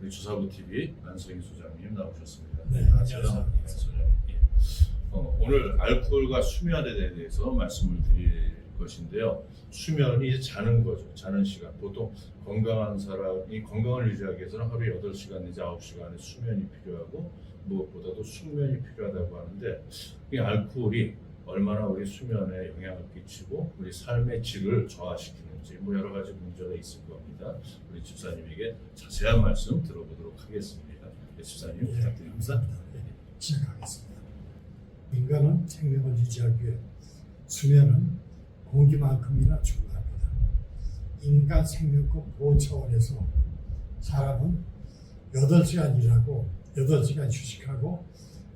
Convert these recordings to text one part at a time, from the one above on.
우리 주사부 TV 안성희 소장님 나오셨습니다. 네, 안녕하세요. 안녕하세요. 소장님. 예. 오늘 알코올과 수면에 대해서 말씀을 드릴 것인데요. 수면이 이제 자는 거죠. 자는 시간. 보통 건강한 사람이 건강을 유지하기 위해서는 하루에 8시간 내지 9시간의 수면이 필요하고 무엇보다도 숙면이 필요하다고 하는데 이 알코올이 얼마나 우리 수면에 영향을 끼치고 우리 삶의 질을 저하시키는지 여러 가지 문제가 있을 겁니다. 우리 집사님에게 자세한 말씀 들어보도록 하겠습니다. 네, 집사님 부탁드립니다. 시작하겠습니다. 인간은 생명을 유지하기 위해 수면은 공기만큼이나 중요합니다. 인간 생명권 보호 차원에서 사람은 8시간 일하고 8시간 휴식하고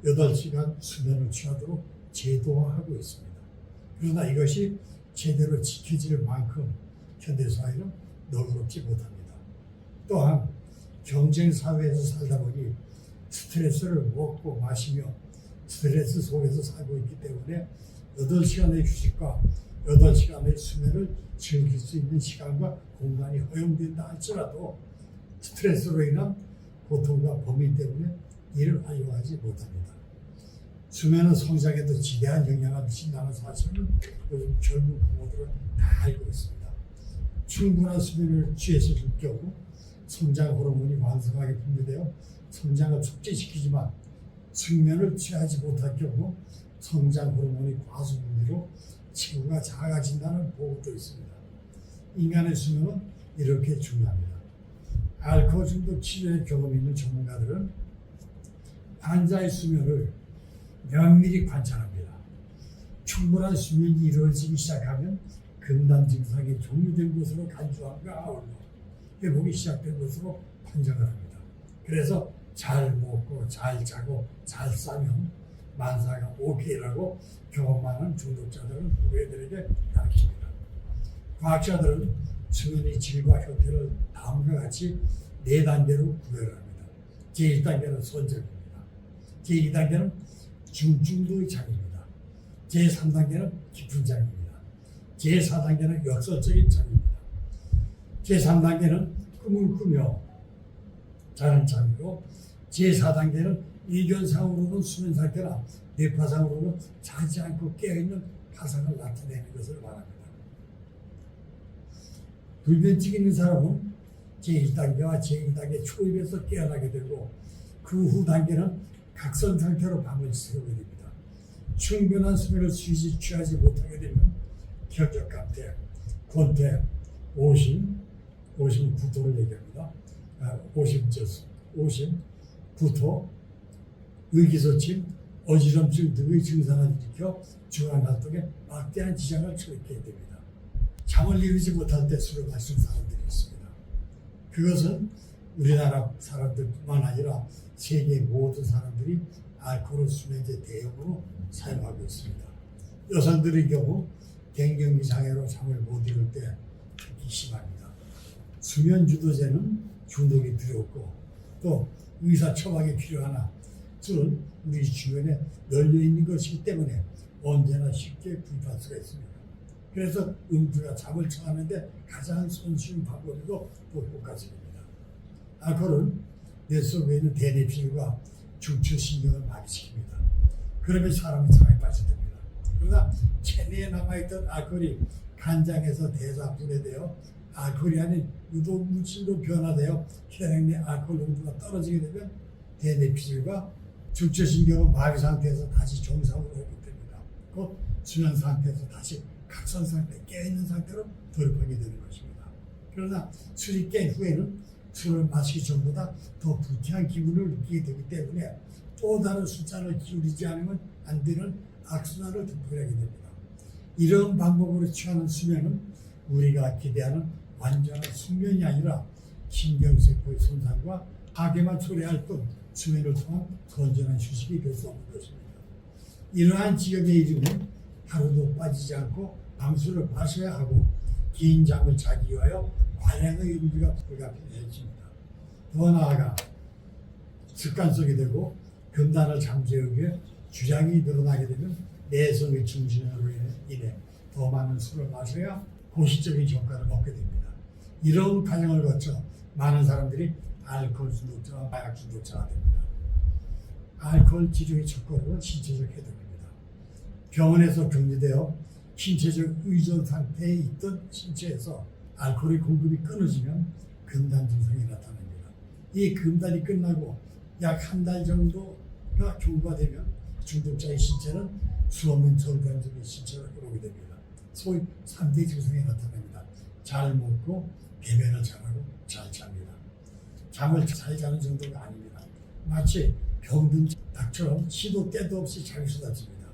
8시간 수면을 취하도록 제도화하고 있습니다. 그러나 이것이 제대로 지켜질 만큼 현대사회는 너그럽지 못합니다. 또한 경쟁사회에서 살다 보니 스트레스를 먹고 마시며 스트레스 속에서 살고 있기 때문에 8시간의 휴식과 8시간의 수면을 즐길 수 있는 시간과 공간이 허용된다 할지라도 스트레스로 인한 고통과 범위 때문에 이를 활용하지 못합니다. 수면은 성장에도 지대한 영향을 미친다는 사실을 요즘 젊은 부모들은 다 알고 있습니다. 충분한 수면을 취했을 경우 성장 호르몬이 왕성하게 분비되어 성장을 촉진시키지만 숙면을 취하지 못할 경우 성장 호르몬이 과수 분비로 체구가 작아진다는 보고도 있습니다. 인간의 수면은 이렇게 중요합니다. 알코올 중독 치료에 경험이 있는 전문가들은 환자의 수면을 면밀히 관찰합니다. 충분한 수면이 이루어지기 시작하면 금단 증상이 종료된 것으로 간주함과 아울러 회복이 시작된 것으로 판정을 합니다. 그래서 잘 먹고 잘 자고 잘 싸면 만사가 오케이라고 경험 많은 중독자들은 후배들에게 가르칩니다. 과학자들은 수면의 질과 형태를 다음과 같이 4단계로 구별을 합니다. 제1단계는 선정입니다. 제2단계는 중증도의 장입니다. 제3단계는 깊은 장입니다. 제4단계는 역설적인 장입니다. 제3단계는 꿈을 꾸며 자는 장이고 제4단계는 이견상으로는 수면 상태나 뇌파상으로는 자지 않고 깨어있는 파상을 나타내는 것을 말합니다. 불면증 있는 사람은 제1단계와 제2단계 초입에서 깨어나게 되고 그 후 단계는 각성 상태로 밤을 새우게 됩니다. 충분한 수면을 취하지 못하게 되면 격적감퇴, 권퇴, 오심, 구토를 얘기합니다. 오심, 구토, 의기소침, 어지럼증 등의 증상을 일으켜 주간 활동에 막대한 지장을 초래하게 됩니다. 잠을 이루지 못할 때 술을 마시는 사람들이 있습니다. 그것은 우리나라 사람들뿐만 아니라 세계 모든 사람들이 알코올을 수면제 대용으로 사용하고 있습니다. 여성들의 경우 갱년기 장애로 잠을 못 이룰 때 특히 심합니다. 수면 주도제는 중독이 두렵고 또 의사 처방이 필요하나 술은 우리 주변에 널려 있는 것이기 때문에 언제나 쉽게 구입할 수가 있습니다. 그래서 음주가 잠을 청하는데 가장 손쉬운 방법이고 또 효과적입니다. 알코올은 뇌 속에 있는 대뇌피질과 중추신경을 마비시킵니다. 그러면 사람은 잠에 빠져듭니다. 그러나 체내에 남아있던 알코올이 간장에서 대사 분해되어 알코올이 아닌 유독물질로 변화되어 혈액 내 알코올 농도가 떨어지게 되면 대뇌피질과 중추신경은 마비 상태에서 다시 정상으로 회복됩니다. 곧 수면 상태에서 다시 각성 상태, 깨어있는 상태로 돌입하게 되는 것입니다. 그러나 술이 깬 후에는 술을 마시기 전보다 더 불쾌한 기분을 느끼게 되기 때문에 또 다른 술잔을 기울이지 않으면 안 되는 악순환을 되풀이하게 됩니다. 이런 방법으로 취하는 수면은 우리가 기대하는 완전한 숙면이 아니라 신경세포의 손상과 파괴만 초래할 뿐 수면을 통한 건전한 휴식이 될 수 없는 것입니다. 이러한 지경에 이르면 하루도 빠지지 않고 밤술을 마셔야 하고 긴 잠을 자기 위하여 관행의 준비가 불가피해집니다. 더 나아가 습관 속이 되고 금단을 잠재우기 위해 주량이 늘어나게 되면 내성의 증진으로 인해 더 많은 술을 마셔야 고시적인 효과를 얻게 됩니다. 이런 과정을 거쳐 많은 사람들이 알코올 중독자와 마약 중독자가 됩니다. 알코올 치료의 첫걸음은 신체적 해독입니다. 병원에서 격리되어 신체적 의존 상태에 있던 신체에서 알코올의 공급이 끊어지면 금단 증상이 나타납니다. 이 금단이 끝나고 약 한 달 정도가 경과되면 중독자의 신체는 수없는 정상적인 신체로 회복이 됩니다. 소위 3대 증상이 나타납니다. 잘 먹고 배변을 잘하고 잘 잡니다. 잠을 잘 자는 정도가 아닙니다. 마치 병든 닭처럼 시도 때도 없이 잠이 쏟아집니다.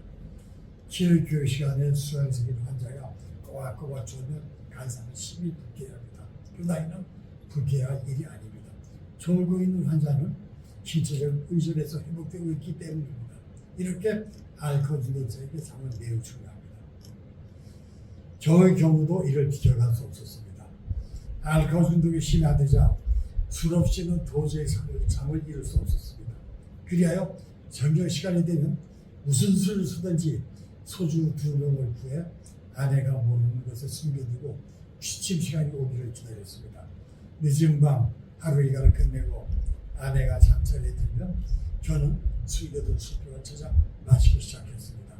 기혈교육 시간에 수혈적인 환자가 꼬박꼬박 졸면 간상을 심히 붓게 합니다. 그러나 이는 불쾌할 일이 아닙니다. 졸고 있는 환자는 신체적 의존에서 회복되고 있기 때문입니다. 이렇게 알코올 중독자에게 잠은 매우 중요합니다. 저의 경우도 이를 비교할 수 없었습니다. 알코올 중독이 심화되자 술 없이는 도저히 잠을 이룰 수 없었습니다. 그리하여 저녁 시간이 되면 무슨 술을 쓰든지 소주 2병을 구해 아내가 모르는 것을 숨겨두고 취침 시간이 오기를 기다렸습니다. 늦은 밤 하루 일과를 끝내고 아내가 잠자리에 들면 저는 숨겨둔 술병을 찾아 마시기 시작했습니다.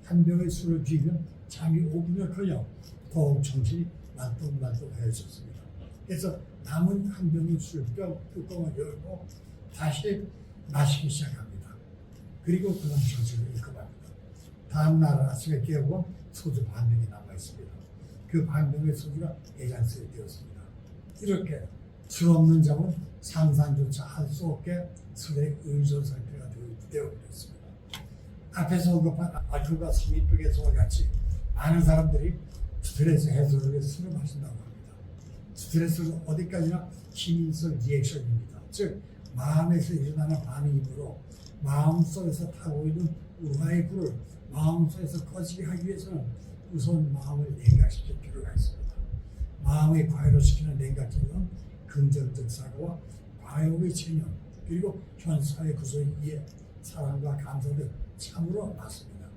한 병의 술을 피우면 잠이 오기는커녕 더욱 정신이 말똥말똥해졌습니다. 그래서 남은 한 병의 술병 뚜껑을 열고 다시 마시기 시작합니다. 그리고 그만 정신을 잃고 맙니다. 다음날 아침에 깨우고 소주 반 병이 남아있습니다. 그 반 병의 소주가 내장소에 되었습니다. 이렇게 술 없는 잠은 상상조차 할 수 없게 술의 의존 상태가 되어버렸습니다. 앞에서 언급한 알코올과 성인병에서와 같이 많은 사람들이 스트레스 해소를 위해 술을 마신다고 합니다. 스트레스는 어디까지나 힘있을 리액션입니다. 즉 마음에서 일어나는 반응이므로 마음속에서 타고 있는 우화의 불을 마음속에서 꺼지게 하기 위해서는 우선 마음을 냉각시킬 필요가 있습니다. 마음을 과열시키는 냉각제는 긍정적 사고와 과욕의 체념 그리고 현사의 구조에 의해 사랑과 감사를 참으로 맞습니다.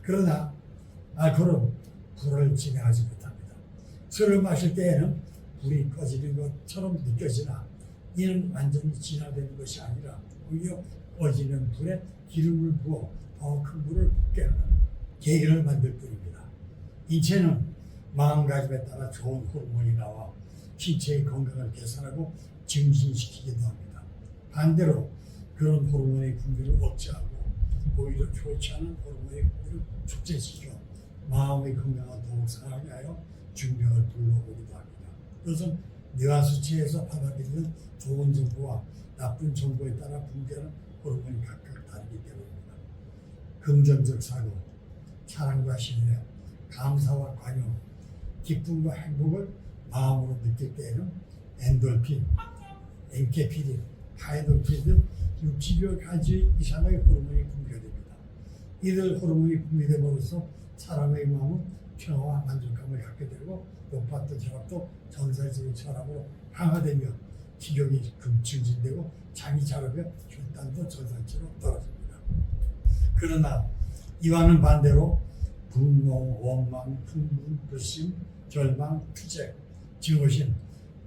그러나 알코올은 불을 진행하지 못합니다. 술을 마실 때에는 불이 꺼지는 것처럼 느껴지나 이는 완전히 진화되는 것이 아니라 오히려 꺼지는 불에 기름을 부어 더 큰 불을 붙게 하는 계기를 만들 뿐입니다. 인체는 마음가짐에 따라 좋은 호르몬이 나와 신체의 건강을 개선하고 증진시키기도 합니다. 반대로 그런 호르몬의 분비를 억제하고 오히려 좋지 않은 호르몬의 분비를 촉진시켜 마음의 건강을 더욱 상하게 하여 중병을 불러오기도 합니다. 그것은 뇌와 수치에서 받아들이는 좋은 정보와 나쁜 정보에 따라 분비하는 호르몬이 각각 다르기 때문입니다. 긍정적 사고, 사랑과 신뢰, 감사와 관용, 기쁨과 행복을 마음으로 느낄 때에는 엔돌핀, 엔케피린, 하이돌핀 등 60여 가지 이상의 호르몬이 분비가 됩니다. 이들 호르몬이 분비됨으로써 사람의 마음은 평화와 만족감을 갖게 되고 높았던 혈압도 정상적인 혈압으로 강화되며 식욕이 증진되고 잠이 잘 오면 혈당도 정상치로 떨어집니다. 그러나 이와는 반대로 분노, 원망, 분분, 불신, 절망, 투쟁, 증오심,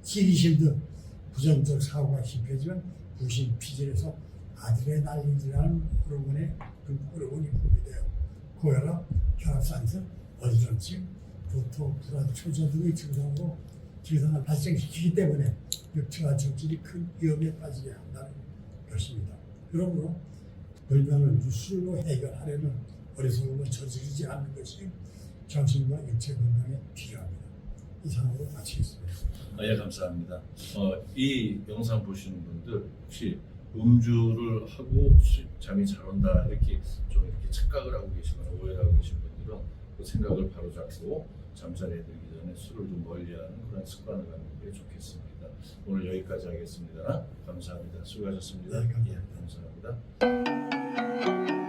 시기심 등 부정적 사고가 심해지면 부신, 피질에서 아드레날린이라는 호르몬이 분비되어 고혈압, 혈압 상승, 어지럼증, 두통, 불안, 초조 등의 증상을 발생시키기 때문에 육체와 정신이 큰 위험에 빠지게 한다는 것입니다. 그러므로 불면을 술로 해결하려는 어리석음을 저지르지 않는 것이 정신과 육체 건강에 필요합니다. 이상으로 마치겠습니다. 예, 감사합니다. 이 영상 보시는 분들 혹시 음주를 하고 잠이 잘 온다 이렇게 좀 이렇게 착각을 하고 계시거나 오해를 하고 계신 분들은 그 생각을 바로잡고 잠자리에 들기 전에 술을 좀 멀리하는 그런 습관을 갖는 게 좋겠습니다. 오늘 여기까지 하겠습니다. 감사합니다. 수고하셨습니다. 네, 감사합니다. 예, 감사합니다.